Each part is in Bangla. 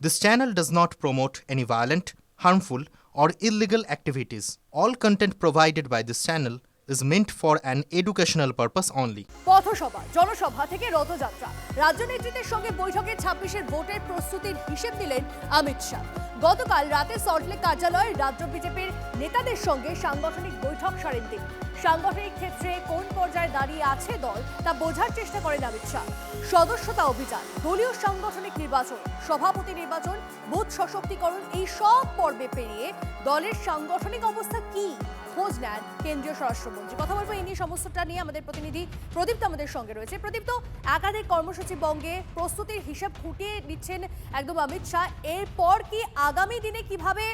This channel does not promote any violent, harmful, or illegal activities. All content provided by this channel is meant for an educational purpose only. পথসভা, জনসভা থেকে রথযাত্রা, রাজ্য নেতৃত্বের সঙ্গে বৈঠকে 26-এর ভোটের প্রস্তুতির হিসেব দিলেন অমিত শাহ। গতকাল রাতে সল্টলেক কার্যালয়ে রাজ্য বিজেপির নেতাদের সঙ্গে সাংগঠনিক বৈঠক সারেন তিনি। সাংগঠনিক ক্ষেত্রে কোন পর্যায়ে দাঁড়িয়ে আছে দল তা বোঝার চেষ্টা করেন অমিত শাহ। সদস্যতা অভিযান, দলীয় সাংগঠনিক নির্বাচন, সভাপতি নির্বাচন, বুথ সশক্তিকরণ এই সব পর্বে পেরিয়ে দলের সাংগঠনিক অবস্থা কি খোঁজ নেন কেন্দ্রীয় স্বরাষ্ট্রমন্ত্রী। কথা বলবো এই নিয়ে সমস্তটা নিয়ে আমাদের প্রতিনিধি প্রদীপ্ত আমাদের সঙ্গে রয়েছে। প্রদীপ্ত, একাধিক কর্মসূচি বঙ্গে প্রস্তুতির হিসাব খুঁটিয়ে নিচ্ছেন একদম অমিত শাহ। এরপর কি আগামী দিনে কিভাবে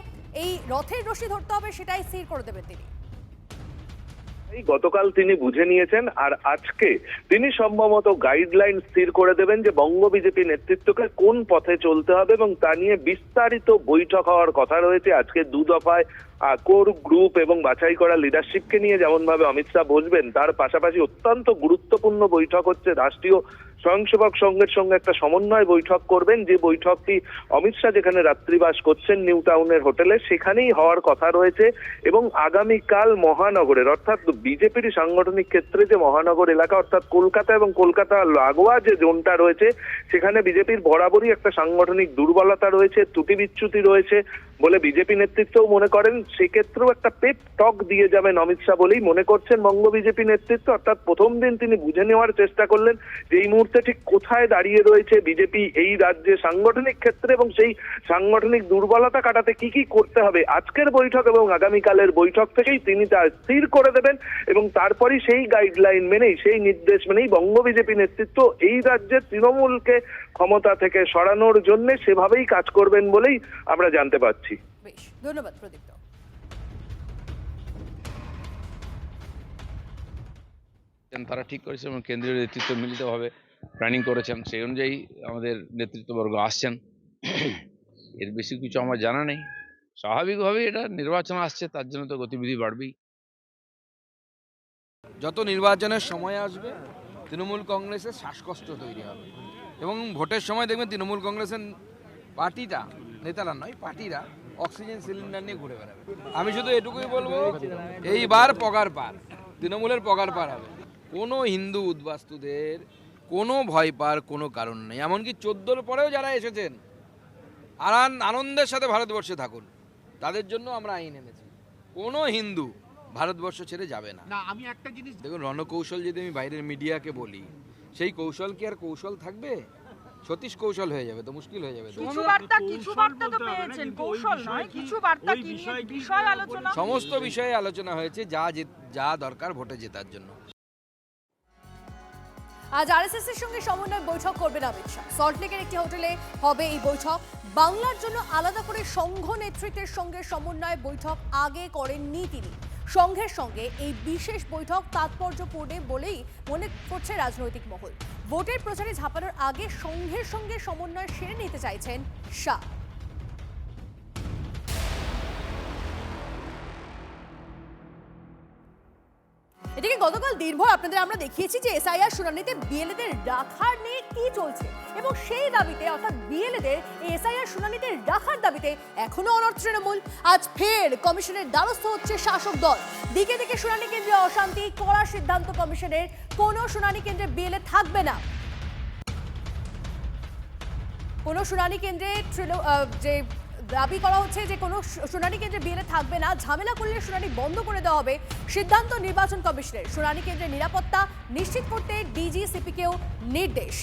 এই রথের রশি ধরতে হবে সেটাই স্থির করে দেবেন তিনি? গতকাল তিনি বুঝে নিয়েছেন, আর আজকে তিনি সম্ভবত গাইডলাইন স্থির করে দেবেন যে বঙ্গ বিজেপি নেতৃত্বকে কোন পথে চলতে হবে, এবং তা নিয়ে বিস্তারিত বৈঠক হওয়ার কথা রয়েছে। আজকে দু দফায় কোর গ্রুপ এবং বাছাই করা লিডারশিপকে নিয়ে যেমন ভাবে অমিত শাহ বসবেন, তার পাশাপাশি অত্যন্ত গুরুত্বপূর্ণ বৈঠক হচ্ছে রাষ্ট্রীয় স্বয়ংসেবক সংঘের সঙ্গে একটা সমন্বয় বৈঠক করবেন, যে বৈঠকটি অমিত শাহ যেখানে রাত্রিবাস করছেন নিউ টাউনের হোটেলে সেখানেই হওয়ার কথা রয়েছে। এবং আগামীকাল মহানগরের অর্থাৎ বিজেপির সাংগঠনিক ক্ষেত্রে যে মহানগর এলাকা অর্থাৎ কলকাতা এবং কলকাতা লাগোয়া যে জোনটা রয়েছে সেখানে বিজেপির বরাবরই একটা সাংগঠনিক দুর্বলতা রয়েছে, ত্রুটি বিচ্যুতি রয়েছে বলে বিজেপি নেতৃত্বও মনে করেন। সেক্ষেত্রেও একটা পেপ টক দিয়ে যাবেন অমিত শাহ বলেই মনে করছেন বঙ্গ বিজেপি নেতৃত্ব। অর্থাৎ প্রথম দিন তিনি বুঝে নেওয়ার চেষ্টা করলেন যে এই মুহূর্তে ঠিক কোথায় দাঁড়িয়ে রয়েছে বিজেপি এই রাজ্যে সাংগঠনিক ক্ষেত্রে, এবং সেই সাংগঠনিক দুর্বলতা কাটাতে কি কি করতে হবে আজকের বৈঠক এবং আগামীকালের বৈঠক থেকেই তিনি তা স্থির করে দেবেন। এবং তারপরই সেই গাইডলাইন মেনেই, সেই নির্দেশ মেনেই বঙ্গ বিজেপি নেতৃত্ব এই রাজ্যের তৃণমূলকে ক্ষমতা থেকে সরানোর জন্য সেভাবেই কাজ করবেন বলেই আমরা জানতে পারছি। বেশ, ধন্যবাদ প্রদীপ্ত। তারা ঠিক করেছে এবং কেন্দ্রীয় নেতৃত্ব মিলিতভাবে প্ল্যানিং করেছেন, সেই অনুযায়ী আমাদের নেতৃত্ববর্গ আসছেন। এর বেশি কিছু আমার জানা নেই। স্বাভাবিকভাবেই এটা নির্বাচন আসছে, তার জন্য তো গতিবিধি বাড়বেই। যত নির্বাচনের সময় আসবে তৃণমূল কংগ্রেসের শ্বাসকষ্ট তৈরি হবে, এবং ভোটের সময় দেখবেন তৃণমূল কংগ্রেসের পার্টিটা, নেতারা নয় পার্টিরা অক্সিজেন সিলিন্ডার নিয়ে ঘুরে বেড়াবে। আমি শুধু এটুকুই বলবো, এইবার পগার পার, তৃণমূলের পগার পার হবে। কোনো হিন্দু উদ্বাস্তুদের কোনো ভয় পাওয়ার কোনো কারণ নেই। এমনকি 14-র পরেও যারা এসেছেন আনন্দের সাথে ভারতবর্ষে থাকুন, তাদের জন্য আমরা আইন এনেছি। কোনো হিন্দু ভারতবর্ষ ছেড়ে যাবে না। আমি একটা জিনিস দেখুন, রণকৌশল যদি আমি বাইরের মিডিয়াকে বলি, সেই কৌশল কি আর কৌশল থাকবে? সতীশ কৌশল হয়ে যাবে, তো মুশকিল হয়ে যাবে। সমস্ত বিষয়ে আলোচনা হয়েছে, যা দরকার ভোটে জেতার জন্য। আজ আরএসএস এর সঙ্গে সমন্বয় বৈঠক করবেন অমিত শাহ। সল্টলেকের একটি হোটেলে হবে এই বৈঠক। বাংলার জন্য আলাদা করে সংঘ নেতৃত্বের সঙ্গে সমন্বয় বৈঠক আগে করেননি তিনি। সংঘের সঙ্গে এই বিশেষ বৈঠক তাৎপর্যপূর্ণ বলেই মনে করছে রাজনৈতিক মহল। ভোটের প্রচারে ঝাঁপানোর আগে সংঘের সঙ্গে সমন্বয় সেরে নিতে চাইছেন শাহ। এদিকে গতকাল দিনভর আপনাদের আমরা দেখিয়েছি যে এসআইআর শুনানিতে বিএলএদের রাখার নিয়ে কি চলছে, এবং সেই দাবিতে অর্থাৎ বিএলএদের এসআইআর শুনানিতে রাখার দাবিতে এখনো অনড় তৃণমূল। আজ ফের কমিশনের দ্বারস্থ হচ্ছে শাসক দল। দিকে দিকে শুনানি কেন্দ্রে অশান্তি, কড়া সিদ্ধান্ত কমিশনের, কোনো শুনানি কেন্দ্রে বিএলএ থাকবে না। কোনো শুনানি কেন্দ্রে যে দাবি করা হচ্ছে যে কোনো শুনানি কেন্দ্রে বিএলএ থাকবে না, ঝামেলা করলে শুনানি বন্ধ করে দেওয়া হবে। সিদ্ধান্ত নির্বাচন কমিশনের। শুনানি কেন্দ্রের নিরাপত্তা নিশ্চিত করতে ডিজিসিপিকেও নির্দেশ।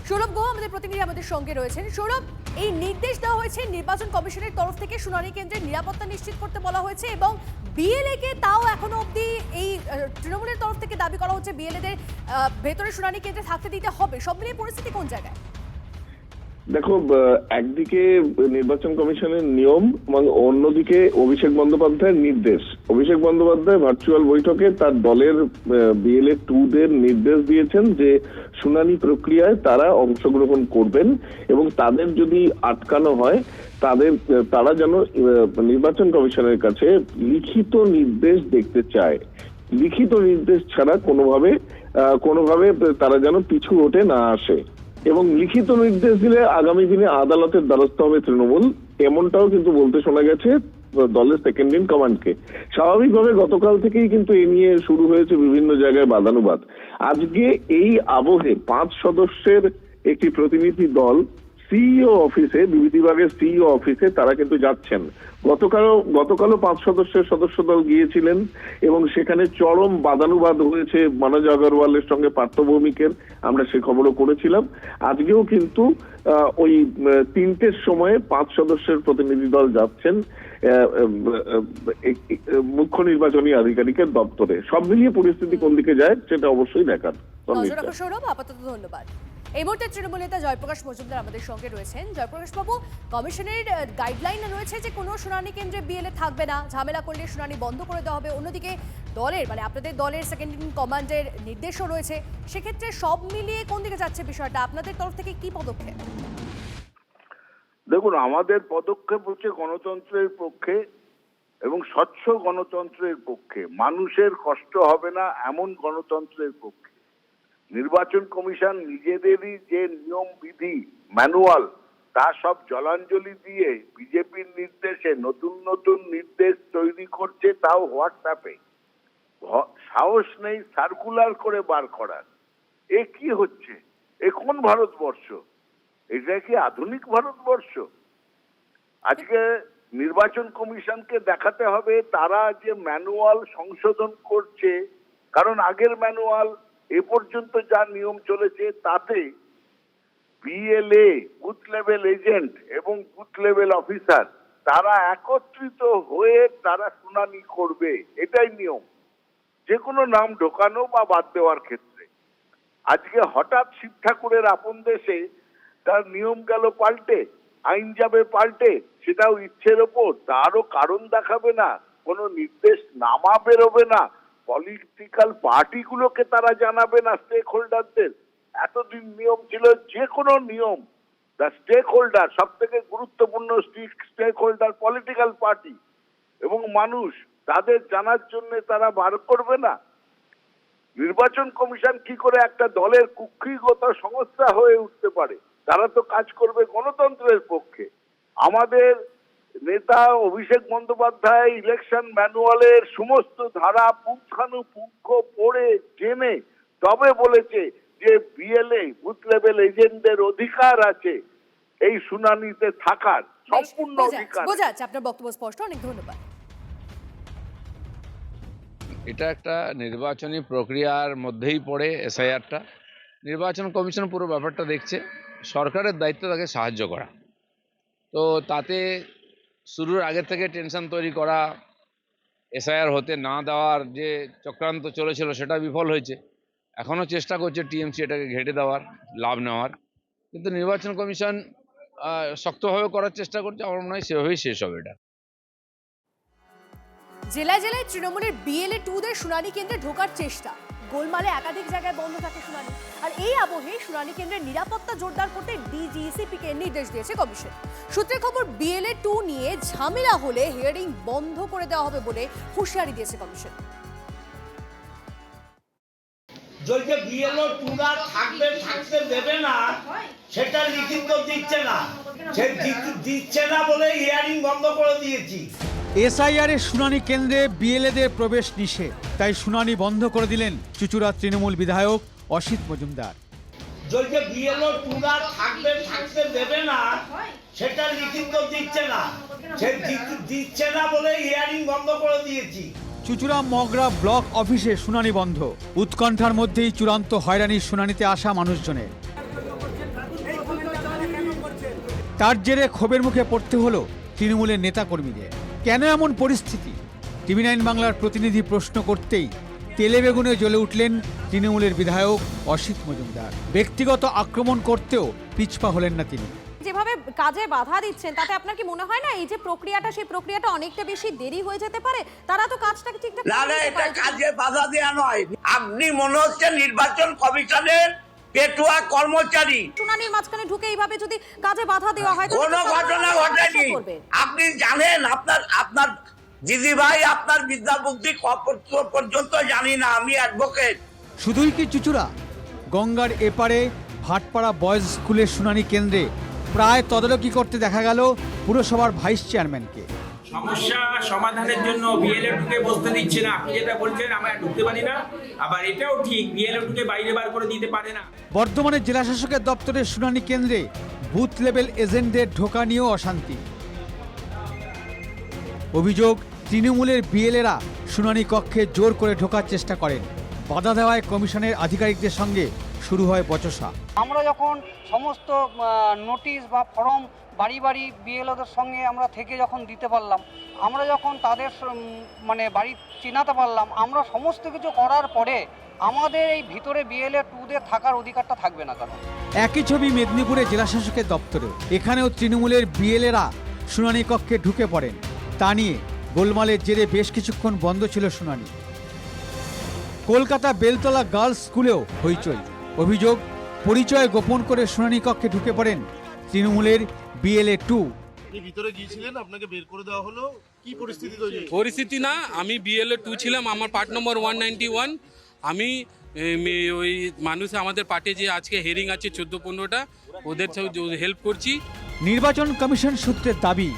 সৌরভ গুহ আমাদের প্রতিনিধি আমাদের সঙ্গে রয়েছেন। সৌরভ, এই নির্দেশ দেওয়া হয়েছে নির্বাচন কমিশনের তরফ থেকে, শুনানি কেন্দ্রের নিরাপত্তা নিশ্চিত করতে বলা হয়েছে, এবং বিএলএ কে তাও এখনো অবধি এই তৃণমূলের তরফ থেকে দাবি করা হচ্ছে বিএলএদের ভেতরে শুনানি কেন্দ্রে থাকতে দিতে হবে। সব মিলিয়ে পরিস্থিতি কোন জায়গায়? দেখো, একদিকে নির্বাচন কমিশনের নিয়ম এবং অন্যদিকে অভিষেক বন্দ্যোপাধ্যায়ের নির্দেশ। অভিষেক বন্দ্যোপাধ্যায় ভার্চুয়াল বৈঠকে তার দলের বিএলএ 2-দের নির্দেশ দিয়েছেন যে শুনানি প্রক্রিয়ায় তারা অংশগ্রহণ করবেন, এবং তাদের যদি আটকানো হয় তারা যেন নির্বাচন কমিশনের কাছে লিখিত নির্দেশ দেখতে চায়। লিখিত নির্দেশ ছাড়া কোনোভাবে তারা যেন পিছু হটে না আসে। এবং লিখিত নির্দেশ দিলে আগামী দিনে আদালতের দ্বারস্থ হবে তৃণমূল, এমনটাও কিন্তু বলতে শোনা গেছে দলের সেকেন্ড ইন কমান্ডকে। স্বাভাবিকভাবে গতকাল থেকেই কিন্তু এ নিয়ে শুরু হয়েছে বিভিন্ন জায়গায় বাদানুবাদ। আজকে এই আবহে 5 সদস্যের একটি প্রতিনিধি দল সিইও অফিসে, বিভূতি বিভাগের সিইও অফিসে তারা কিন্তু যাচ্ছেন। গতকালও 5 সদস্যের সদস্য দল গিয়েছিলেন এবং সেখানে চরম বাদানুবাদ হয়েছে মনোজ আগরওয়ালের সঙ্গে পার্থ ভৌমিকের, আমরা সে খবরও করেছিলাম। আজকেও কিন্তু ওই 3টের সময়ে 5 সদস্যের প্রতিনিধি দল যাচ্ছেন মুখ্য নির্বাচনী আধিকারিকের দপ্তরে। সব মিলিয়ে পরিস্থিতি কোন দিকে যায় সেটা অবশ্যই দেখার। নজর রাখো সৌরভ, আপাতত ধন্যবাদ। এই মুহূর্তে তৃণমূল নেতা জয়প্রকাশ মজুমদার আমাদের সঙ্গে রয়েছেন। জয়প্রকাশ বাবু, কমিশনের গাইডলাইন রয়েছে যে কোনো শুনানি কেন্দ্রে বিএলএ থাকবে না, ঝামেলা করলে শুনানি বন্ধ করে দেওয়া হবে। অন্যদিকে দলের মানে আপনাদের দলের সেকেন্ড ইন কমান্ডের নির্দেশও রয়েছে। সেক্ষেত্রে সব মিলিয়ে কোন দিকে যাচ্ছে বিষয়টা, আপনাদের তরফ থেকে কি পদক্ষেপ? দেখুন, আমাদের পদক্ষেপ হচ্ছে গণতন্ত্রের পক্ষে এবং স্বচ্ছ গণতন্ত্রের পক্ষে, মানুষের কষ্ট হবে না এমন গণতন্ত্রের পক্ষে। নির্বাচন কমিশন নিজেদেরই যে নিয়ম বিধি ম্যানুয়াল তা সব জলাঞ্জলি দিয়ে বিজেপির নির্দেশে নতুন নতুন নির্দেশ তৈরি করছে, তাও হোয়াটসঅ্যাপে। সাহস নেই সার্কুলার করে বার করার। এ কি হচ্ছে? এ কোন ভারতবর্ষ? এটা কি আধুনিক ভারতবর্ষ? আজকে নির্বাচন কমিশনকে দেখাতে হবে তারা যে ম্যানুয়াল সংশোধন করছে, কারণ আগের ম্যানুয়াল এ পর্যন্ত যা নিয়ম চলেছে তাতে বিএলএ, বুথ লেভেল এজেন্ট এবং বুথ লেভেল অফিসার তারা একত্রিত হয়ে তারা শুনানি করবে, এটাই নিয়ম, যে কোনো নাম ঢোকানো বা বাদ দেওয়ার ক্ষেত্রে। আজকে হঠাৎ শিব ঠাকুরের আপন দেশে তার নিয়ম গেল পাল্টে, আইন যাবে পাল্টে, সেটাও ইচ্ছের ওপর, তারও কারণ দেখাবে না, কোনো নির্দেশ নামা বেরোবে না, পলিটিক্যাল পার্টিগুলোকে তারা জানাবে না, স্টেক হোল্ডারদের। এতদিন নিয়ম ছিল যে কোনো নিয়ম দ্য স্টেক হোল্ডার, সব থেকে গুরুত্বপূর্ণ স্টেক হোল্ডার পলিটিক্যাল পার্টি এবং মানুষ, তাদের জানার জন্য তারা বার করবে না। নির্বাচন কমিশন কি করে একটা দলের কুক্ষিগত সংস্থা হয়ে উঠতে পারে? তারা তো কাজ করবে গণতন্ত্রের পক্ষে। আমাদের নেতা অভিষেক বন্দ্যোপাধ্যায় ইলেকশন ম্যানুয়ালের সমস্ত ধারা পুঙ্খানুপুঙ্খ পড়ে জেনে তবে বলেছে যে বিএলএ, বুথ লেভেল এজেন্টদের অধিকার আছে এই শুনানিতে থাকার, সম্পূর্ণ অধিকার। বোঝা যাচ্ছে, আপনার বক্তব্য স্পষ্ট, অনেক ধন্যবাদ। এটা একটা নির্বাচনী প্রক্রিয়ার মধ্যেই পড়ে এসআইআরটা। নির্বাচন কমিশন পুরো ব্যাপারটা দেখছে, সরকারের দায়িত্ব তাকে সাহায্য করা। তো তাতে শুরুর আগে থেকে টেনশন তৈরি করা, এসআইআর হতে না দেওয়ার যে চক্রান্ত চলেছিল সেটা বিফল হয়েছে। এখনও চেষ্টা করছে টিএমসি এটাকে ঘেঁটে দেওয়ার, লাভ নেওয়ার, কিন্তু নির্বাচন কমিশন শক্তভাবে করার চেষ্টা করছে। আমার মনে হয় সেভাবেই শেষ হবে এটা। জেলায় জেলায় তৃণমূলের বিএলএ 2দের শুনানি কেন্দ্রে ঢোকার চেষ্টা, গোলমালে একাধিক জায়গায় বন্ধ থাকে শুনানি। আর এই আবহে শুনানি কেন্দ্রের নিরাপত্তা জোরদার করতে ডিজিএসিপিকে নির্দেশ দিয়েছে কমিশন। সূত্রের খবর, বিএলএ 2 নিয়ে ঝামেলা হলে হিয়ারিং বন্ধ করে দেওয়া হবে বলে হুঁশিয়ারি দিয়েছে কমিশন। যে বিএলও 2রা থাকতে দেবে না, সেটা লিখিত দিচ্ছে না, সে দিচ্ছে না বলে হিয়ারিং বন্ধ করে দিয়েছি। এসআইআর এর শুনানি কেন্দ্রে বিএলএদের প্রবেশ নিষেধ, তাই শুনানি বন্ধ করে দিলেন চুঁচুড়া তৃণমূল বিধায়ক অসিত মজুমদার। যে বিএলও 2রা থাকতে দেবে না, সেটা লিখিত দিচ্ছে না, সে দিচ্ছে না বলে হিয়ারিং বন্ধ করে দিয়েছি। চুঁচুড়া মগরা ব্লক অফিসে শুনানি বন্ধ, উৎকণ্ঠার মধ্যেই চূড়ান্ত হয়রানির শুনানিতে আসা মানুষজনের। তার জেরে ক্ষোভের মুখে পড়তে হলো তৃণমূলের নেতাকর্মীদের। কেন এমন পরিস্থিতি? টিভি 9 বাংলার প্রতিনিধি প্রশ্ন করতেই তেলে বেগুনে জ্বলে উঠলেন তৃণমূলের বিধায়ক অসিত মজুমদার। ব্যক্তিগত আক্রমণ করতেও পিছপা হলেন না তিনি। যেভাবে কাজে বাধা দিচ্ছেন তাতে আপনার কি মনে হয় না এই যে প্রক্রিয়াটা, সেই প্রক্রিয়াটা অনেকটা বেশি দেরি হয়ে যেতে পারে? তারা তো কাজটাকে ঠিকঠাক না, এটা কাজে বাধা দেওয়া নয়। আপনি মনে হচ্ছে নির্বাচন কমিশনের পেটুয়া কর্মচারী। শুনানির মাঝখানে ঢুকে এইভাবে যদি কাজে বাধা দেওয়া হয়, কোনো ঘটনা ঘটেনি। আপনি জানেন, আপনার দিদি ভাই, আপনার বিদ্যা বুদ্ধি পর্যন্ত জানি না, আমি অ্যাডভোকেট। শুধুই কি চুঁচুড়া? গঙ্গার এপারে ভাটপাড়া বয়েজ স্কুলের শুনানি কেন্দ্রে প্রায় তদারকি করতে দেখা গেল পুরসভার ভাইস চেয়ারম্যানকে। সমস্যা সমাধানের জন্য বিএলএ ঢুকে বসতে দিচ্ছে না। আপনি যেটা বলছেন আমরা ঢুকতে পারি না, আবার এটাও ঠিক বিএলএ ঢুকে বাইরে বার করে দিতে পারে না। বর্ধমানের জেলা শাসকের দপ্তরের শুনানি কেন্দ্রে বুথ লেভেল এজেন্টদের ঢোকা নিয়েও অশান্তি। অভিযোগ, তৃণমূলের বিএলএরা শুনানি কক্ষে জোর করে ঢোকার চেষ্টা করেন। বাধা দেওয়ায় কমিশনের আধিকারিকদের সঙ্গে শুরু হয় বচসা। আমরা যখন সমস্ত নোটিশ বা ফর্ম বাড়ি বাড়ি বিএলওদের সঙ্গে আমরা থেকে যখন দিতে পারলাম, আমরা যখন তাদের মানে বাড়ি চিনাতে পারলাম, আমরা সমস্ত কিছু করার পরে আমাদের এই ভিতরে বিএলএ 2দের থাকার অধিকারটা থাকবে না। কারণ একই ছবি মেদিনীপুরে জেলা শাসকের দপ্তরে। এখানেও তৃণমূলের বিএলএরা শুনানি কক্ষে ঢুকে পড়েন। তা নিয়ে গোলমালের জেরে বেশ কিছুক্ষণ বন্ধ ছিল শুনানি। কলকাতা বেলতলা গার্লস স্কুলেও হইচই। অভিযোগ, পরিচয় গোপন করে শুনানি কক্ষে ঢুকে পড়েন তৃণমূলের বিএলএ 2। ভিতরে গিয়েছিলেন, আপনাকে বের করে দেওয়া হলো, কি পরিস্থিতি তৈরি? পরিস্থিতি না, আমি বিএলএ 2 ছিলাম, আমার পার্ট নম্বর 191। আমি ওই মানুষে আমাদের পার্টে যে আজকে হেরিং আছে 14-15টা, ওদের হেল্প করছি। নির্বাচন কমিশন সূত্রের দাবি,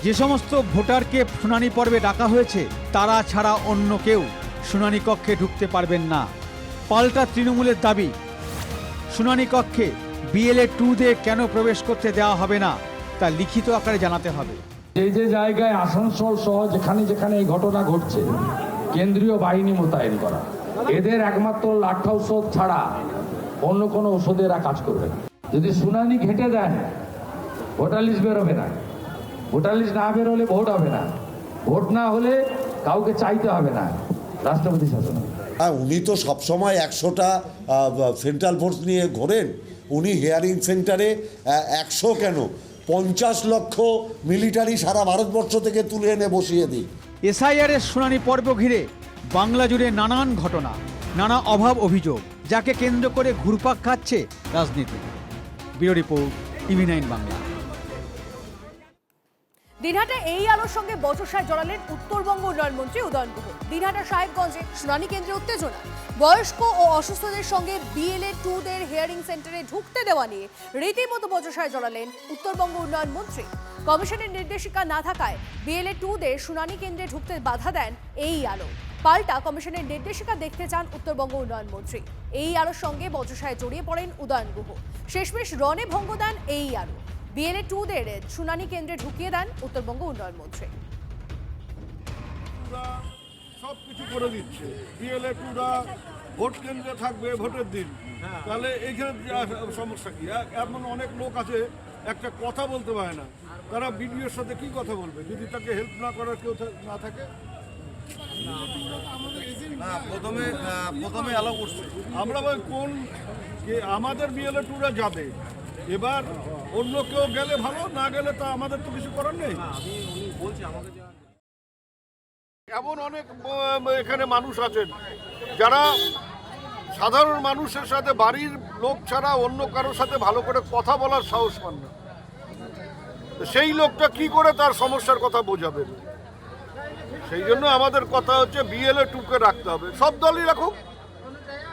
যে সমস্ত ভোটারকে শুনানি পর্বে ডাকা হয়েছে তারা ছাড়া অন্য কেউ শুনানি কক্ষে ঢুকতে পারবেন না। পাল্টা তৃণমূলের দাবি, শুনানি কক্ষে বিএলএ 2দের কেন প্রবেশ করতে দেওয়া হবে না তা লিখিত আকারে জানাতে হবে। যে জায়গায় আসানসোল সহ যেখানে যেখানে এই ঘটনা ঘটছে, কেন্দ্রীয় বাহিনী মোতায়েন করা, এদের একমাত্র লাঠা ঔষধ ছাড়া অন্য কোনো ওষুধে এরা কাজ করবে না। যদি শুনানি ঘেঁটে দেন, ভোটার লিস্ট বেরোবে না। ভোটার লিস্ট না বেরোলে ভোট হবে না। ভোট না হলে কাউকে চাইতে হবে না, রাষ্ট্রপতি শাসন। উনি তো সবসময় 100টা সেন্ট্রাল ফোর্স নিয়ে ঘোরেন। উনি হিয়ারিং সেন্টারে 100 কেন 50 লক্ষ মিলিটারি সারা ভারতবর্ষ থেকে তুলে এনে বসিয়ে দিই। এসআইআর এর শুনানি পর্ব ঘিরে বাংলা জুড়ে নানান ঘটনা, নানা অভাব অভিযোগ, যাকে কেন্দ্র করে ঘুরপাক খাচ্ছে রাজনীতি। Bureau report, TV9 Bangla. Dinhata এই আলোর সঙ্গে বচসায় জড়ালেন উত্তরবঙ্গ উন্নয়ন মন্ত্রী উদয়ন গুহ। দিনহাটা সাহেবগঞ্জে শুনানি কেন্দ্রে উত্তেজনা। বয়স্ক ও অসুস্থদের সঙ্গে বিএলএ 2দের হিয়ারিং সেন্টারে ঢুকতে দেওয়া নিয়ে রীতিমতো বচসায় জড়ালেন উত্তরবঙ্গ উন্নয়ন মন্ত্রী। কমিশনের নির্দেশিকা না থাকায় বিএলএ 2দের শুনানি কেন্দ্রে ঢুকতে বাধা দেন এই আলো। পাল্টা কমিশনের নির্দেশিকা দেখতে চান উত্তরবঙ্গ উন্নয়ন মন্ত্রী। এই আলোর সঙ্গে বচসায় জড়িয়ে পড়েন উদয়ন গুহ। শেষমেশ রণে ভঙ্গ দেন এই আলো। বিএলএ 2দের শুনানি কেন্দ্রে ঢুকিয়ে দেন উত্তরবঙ্গ উন্নয়ন মন্ত্রী। সবকিছু করে দিচ্ছে, বিএলএ 2রা ভোট কেন্দ্রে থাকবে ভোটের দিন। তাহলে এইখানে সমস্যা কি? এমন অনেক লোক আছে একটা কথা বলতে পারে না, তারা বিডিওর সাথে কি কথা বলবে যদি তাকে হেল্প না করার কেউ না থাকে? প্রথমে অ্যালাউ করছে, আমরা কোন আমাদের বিএলএ 2রা যাবে, এবার অন্য কেউ গেলে ভালো, না গেলে তা আমাদের তো কিছু করার নেই। এমন অনেক এখানে মানুষ আছেন যারা সাধারণ মানুষের সাথে বাড়ির লোক ছাড়া অন্য কারোর সাথে ভালো করে কথা বলার সাহস পান না। সেই লোকটা কি করে তার সমস্যার কথা বোঝাবে? সেই জন্য আমাদের কথা হচ্ছে বিএলএ 2কে রাখতে হবে। সব দলই রাখুক।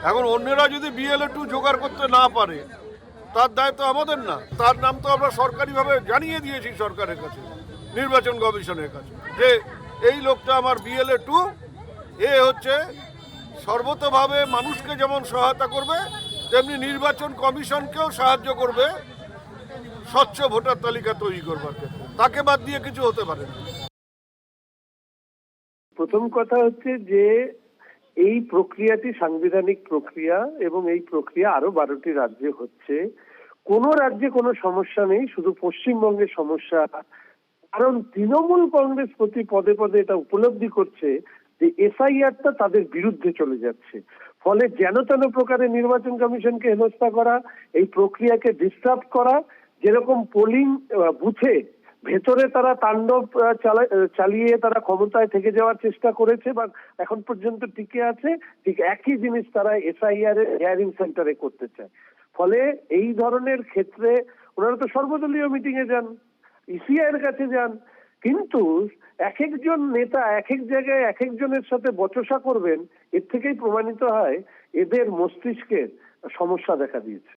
এখন অন্যরা যদি বিএলএ 2 জোগাড় করতে না পারে, তার দায়িত্ব আমাদের না। তার নাম তো আমরা সরকারিভাবে জানিয়ে দিয়েছি সরকারের কাছে, নির্বাচন কমিশনের কাছে, যে এই লোকটা আমার বিএলএ 2, এ হচ্ছে সর্বতভাবে মানুষকে যেমন সহায়তা করবে, তেমনি নির্বাচন কমিশনকেও সাহায্য করবে স্বচ্ছ ভোটার তালিকা তৈরি করবার ক্ষেত্রে। তাকে বাদ দিয়ে কিছু হতে পারে না। প্রথম কথা হচ্ছে যে এই প্রক্রিয়াটি সাংবিধানিক প্রক্রিয়া এবং এই প্রক্রিয়া আরো 12টি রাজ্যে হচ্ছে। কোনো রাজ্যে কোনো সমস্যা নেই, শুধু পশ্চিমবঙ্গের সমস্যা। কারণ তৃণমূল কংগ্রেস প্রতি পদে পদে এটা উপলব্ধি করছে যে এসআইআরটা তাদের বিরুদ্ধে চলে যাচ্ছে। ফলে যেন তেন প্রকারে নির্বাচন কমিশনকে হেনস্থা করা, এই প্রক্রিয়াকে ডিস্টার্ব করা, যেরকম পোলিং বুথে ভেতরে তারা তাণ্ডব চালিয়ে তারা ক্ষমতায় থেকে যাওয়ার চেষ্টা করেছে বা এখন পর্যন্ত টিকে আছে, ঠিক একই জিনিস তারা এসআইআর এর হিয়ারিং সেন্টারে করতে চায়। ফলে এই ধরনের ক্ষেত্রে ওনারা তো সর্বদলীয় মিটিং এ যান, ইসিআই এর কাছে যান, কিন্তু এক একজন নেতা এক এক জায়গায় এক একজনের সাথে বচসা করবেন। এর থেকেই প্রমাণিত হয় এদের মস্তিষ্কের সমস্যা দেখা দিয়েছে।